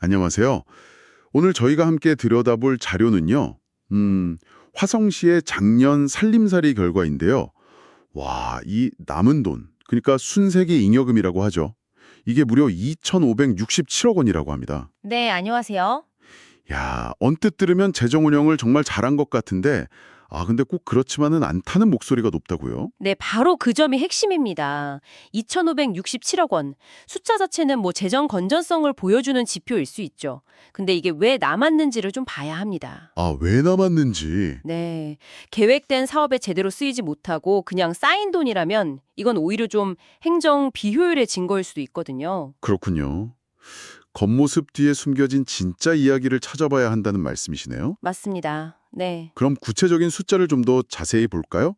안녕하세요. 오늘 저희가 함께 들여다볼 자료는요. 화성시의 작년 살림살이 결과인데요. 와, 이 남은 돈, 그러니까 순세계 잉여금이라고 하죠. 이게 무려 2,567억 원이라고 합니다. 네, 안녕하세요. 야, 언뜻 들으면 재정 운영을 정말 잘한 것 같은데, 근데 꼭 그렇지만은 않다는 목소리가 높다고요? 네, 바로 그 점이 핵심입니다. 2,567억 원. 숫자 자체는 재정 건전성을 보여주는 지표일 수 있죠. 근데 이게 왜 남았는지를 좀 봐야 합니다. 왜 남았는지. 네, 계획된 사업에 제대로 쓰이지 못하고 그냥 쌓인 돈이라면 이건 오히려 좀 행정 비효율의 증거일 수도 있거든요. 그렇군요. 겉모습 뒤에 숨겨진 진짜 이야기를 찾아봐야 한다는 말씀이시네요. 맞습니다. 네. 그럼 구체적인 숫자를 좀 더 자세히 볼까요?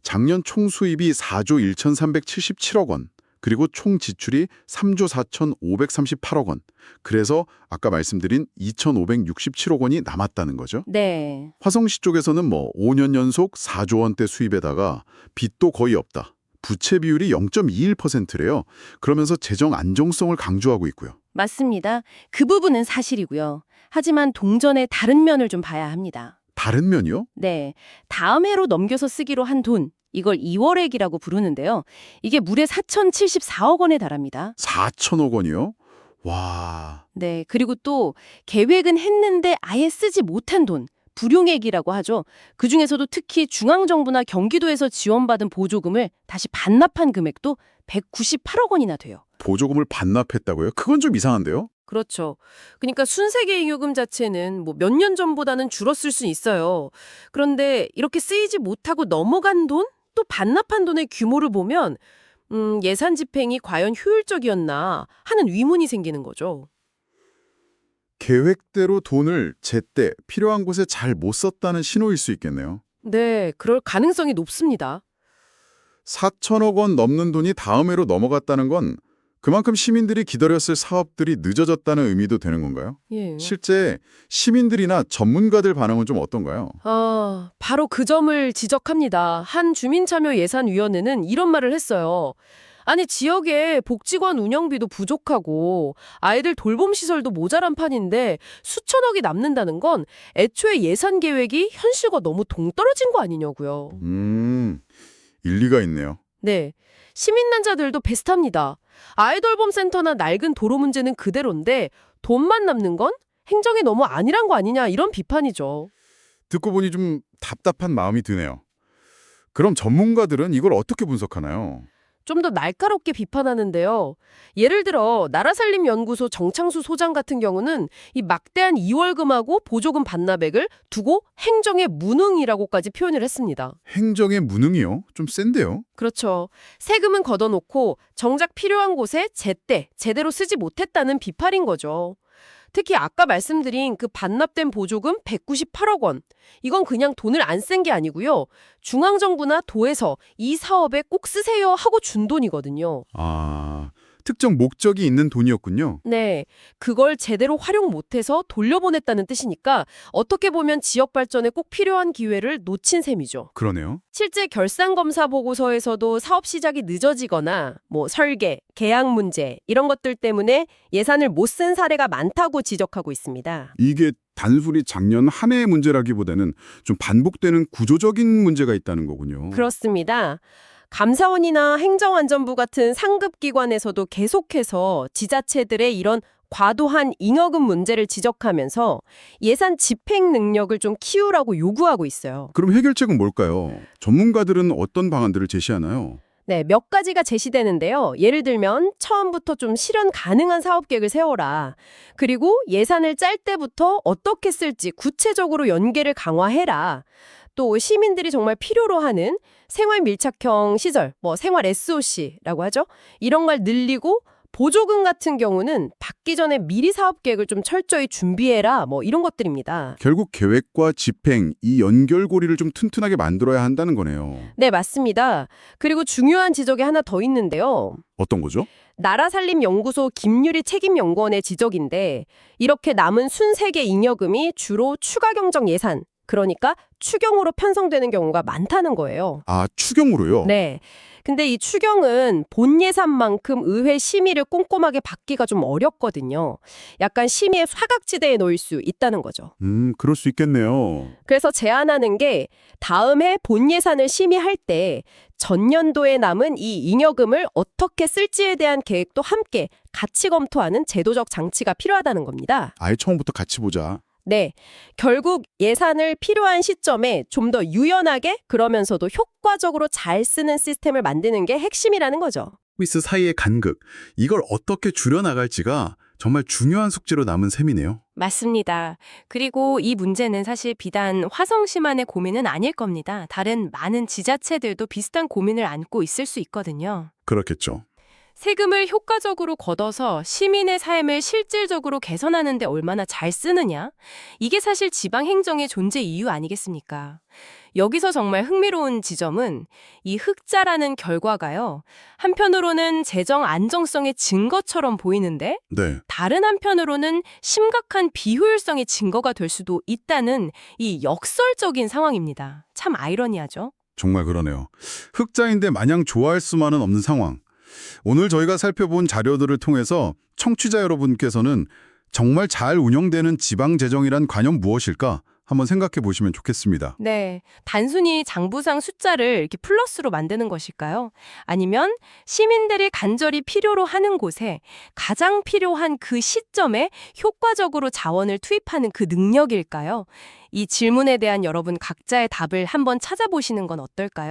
작년 총 수입이 4조 1,377억 원, 그리고 총 지출이 3조 4,538억 원. 그래서 아까 말씀드린 2,567억 원이 남았다는 거죠. 네. 화성시 쪽에서는 5년 연속 4조 원대 수입에다가 빚도 거의 없다. 부채 비율이 0.21%래요. 그러면서 재정 안정성을 강조하고 있고요. 맞습니다. 그 부분은 사실이고요. 하지만 동전의 다른 면을 좀 봐야 합니다. 다른 면이요? 네, 다음 해로 넘겨서 쓰기로 한 돈, 이걸 2월액이라고 부르는데요. 이게 무려 4,074억 원에 달합니다. 4천억 원이요? 와... 네, 그리고 또 계획은 했는데 아예 쓰지 못한 돈, 불용액이라고 하죠. 그중에서도 특히 중앙정부나 경기도에서 지원받은 보조금을 다시 반납한 금액도 198억 원이나 돼요. 보조금을 반납했다고요? 그건 좀 이상한데요? 그렇죠. 그러니까 순세계 잉여금 자체는 몇 년 전보다는 줄었을 수 있어요. 그런데 이렇게 쓰이지 못하고 넘어간 돈? 또 반납한 돈의 규모를 보면 예산 집행이 과연 효율적이었나 하는 의문이 생기는 거죠. 계획대로 돈을 제때 필요한 곳에 잘 못 썼다는 신호일 수 있겠네요. 네, 그럴 가능성이 높습니다. 4천억 원 넘는 돈이 다음 해로 넘어갔다는 건 그만큼 시민들이 기다렸을 사업들이 늦어졌다는 의미도 되는 건가요? 예. 실제 시민들이나 전문가들 반응은 좀 어떤가요? 바로 그 점을 지적합니다. 한 주민참여예산위원회는 이런 말을 했어요. 아니, 지역에 복지관 운영비도 부족하고 아이들 돌봄 시설도 모자란 판인데 수천억이 남는다는 건 애초에 예산 계획이 현실과 너무 동떨어진 거 아니냐고요. 일리가 있네요. 네. 시민단체들도 비슷합니다. 아이돌봄 센터나 낡은 도로 문제는 그대로인데 돈만 남는 건 행정이 너무 안일한 거 아니냐 이런 비판이죠. 듣고 보니 좀 답답한 마음이 드네요. 그럼 전문가들은 이걸 어떻게 분석하나요? 좀 더 날카롭게 비판하는데요. 예를 들어 나라살림연구소 정창수 소장 같은 경우는 이 막대한 이월금하고 보조금 반납액을 두고 행정의 무능이라고까지 표현을 했습니다. 행정의 무능이요? 좀 센데요? 그렇죠. 세금은 걷어놓고 정작 필요한 곳에 제때 제대로 쓰지 못했다는 비판인 거죠. 특히 아까 말씀드린 그 반납된 보조금 198억 원. 이건 그냥 돈을 안 쓴 게 아니고요. 중앙정부나 도에서 이 사업에 꼭 쓰세요 하고 준 돈이거든요. 특정 목적이 있는 돈이었군요. 네, 그걸 제대로 활용 못해서 돌려보냈다는 뜻이니까 어떻게 보면 지역 발전에 꼭 필요한 기회를 놓친 셈이죠. 그러네요. 실제 결산검사 보고서에서도 사업 시작이 늦어지거나 설계, 계약 문제 이런 것들 때문에 예산을 못 쓴 사례가 많다고 지적하고 있습니다. 이게 단순히 작년 한 해의 문제라기보다는 좀 반복되는 구조적인 문제가 있다는 거군요. 그렇습니다. 감사원이나 행정안전부 같은 상급기관에서도 계속해서 지자체들의 이런 과도한 잉여금 문제를 지적하면서 예산 집행 능력을 좀 키우라고 요구하고 있어요. 그럼 해결책은 뭘까요? 전문가들은 어떤 방안들을 제시하나요? 네, 몇 가지가 제시되는데요. 예를 들면 처음부터 좀 실현 가능한 사업 계획을 세워라. 그리고 예산을 짤 때부터 어떻게 쓸지 구체적으로 연계를 강화해라. 또 시민들이 정말 필요로 하는 생활 밀착형 시설, 생활 SOC라고 하죠. 이런 걸 늘리고 보조금 같은 경우는 받기 전에 미리 사업 계획을 좀 철저히 준비해라. 이런 것들입니다. 결국 계획과 집행, 이 연결고리를 좀 튼튼하게 만들어야 한다는 거네요. 네, 맞습니다. 그리고 중요한 지적이 하나 더 있는데요. 어떤 거죠? 나라살림연구소 김유리 책임연구원의 지적인데 이렇게 남은 순세계 잉여금이 주로 추가경정 예산, 그러니까 추경으로 편성되는 경우가 많다는 거예요. 추경으로요? 네. 근데 이 추경은 본 예산만큼 의회 심의를 꼼꼼하게 받기가 좀 어렵거든요. 약간 심의의 사각지대에 놓일 수 있다는 거죠. 그럴 수 있겠네요. 그래서 제안하는 게 다음 해 본 예산을 심의할 때 전년도에 남은 이 잉여금을 어떻게 쓸지에 대한 계획도 함께 같이 검토하는 제도적 장치가 필요하다는 겁니다. 아예 처음부터 같이 보자. 네, 결국 예산을 필요한 시점에 좀 더 유연하게 그러면서도 효과적으로 잘 쓰는 시스템을 만드는 게 핵심이라는 거죠. 서비스 사이의 간극, 이걸 어떻게 줄여나갈지가 정말 중요한 숙제로 남은 셈이네요. 맞습니다. 그리고 이 문제는 사실 비단 화성시만의 고민은 아닐 겁니다. 다른 많은 지자체들도 비슷한 고민을 안고 있을 수 있거든요. 그렇겠죠. 세금을 효과적으로 걷어서 시민의 삶을 실질적으로 개선하는 데 얼마나 잘 쓰느냐? 이게 사실 지방 행정의 존재 이유 아니겠습니까? 여기서 정말 흥미로운 지점은 이 흑자라는 결과가요. 한편으로는 재정 안정성의 증거처럼 보이는데 네. 다른 한편으로는 심각한 비효율성의 증거가 될 수도 있다는 이 역설적인 상황입니다. 참 아이러니하죠? 정말 그러네요. 흑자인데 마냥 좋아할 수만은 없는 상황. 오늘 저희가 살펴본 자료들을 통해서 청취자 여러분께서는 정말 잘 운영되는 지방재정이란 과연 무엇일까 한번 생각해 보시면 좋겠습니다. 네, 단순히 장부상 숫자를 이렇게 플러스로 만드는 것일까요? 아니면 시민들이 간절히 필요로 하는 곳에 가장 필요한 그 시점에 효과적으로 자원을 투입하는 그 능력일까요? 이 질문에 대한 여러분 각자의 답을 한번 찾아보시는 건 어떨까요?